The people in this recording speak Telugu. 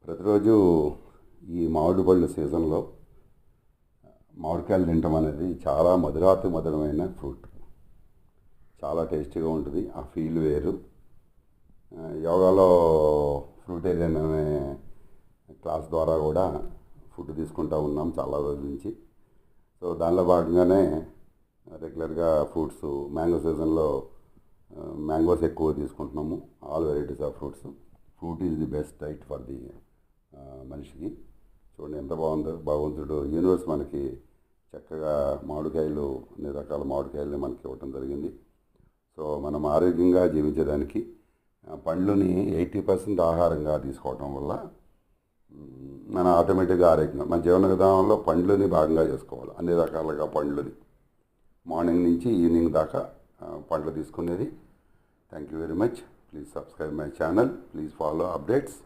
ప్రతిరోజు ఈ మామిడి పళ్ళు సీజన్లో మామిడికాయలు తినటం అనేది చాలా మధురాతి మధురమైన ఫ్రూట్. చాలా టేస్టీగా ఉంటుంది. ఆ ఫీల్ వేరు. యోగాలో ఫ్రూటేరియన్ అనే క్లాస్ ద్వారా కూడా ఫుడ్ తీసుకుంటూ ఉన్నాం చాలా రోజుల నుంచి. సో దానిలో భాగంగానే రెగ్యులర్గా ఫ్రూట్స్ మ్యాంగో సీజన్లో మ్యాంగోస్ ఎక్కువ తీసుకుంటున్నాము. All varieties of fruits. Fruit is the best diet for the మనిషికి. చూడండి ఎంత బాగుందో. భగవంతుడు యూనివర్స్ మనకి చక్కగా మామిడికాయలు, అన్ని రకాల మామిడికాయలని మనకి ఇవ్వటం జరిగింది. సో మనం ఆరోగ్యంగా జీవించడానికి పండ్లని 80% ఆహారంగా తీసుకోవటం వల్ల మన ఆటోమేటిక్గా ఆరోగ్యంగా మన జీవన విధానంలో పండ్లని భాగంగా చేసుకోవాలి. అన్ని రకాలుగా పండ్లని మార్నింగ్ నుంచి ఈవినింగ్ దాకా పండ్లు తీసుకునేది. Thank you very much. Please subscribe my channel. Please follow updates.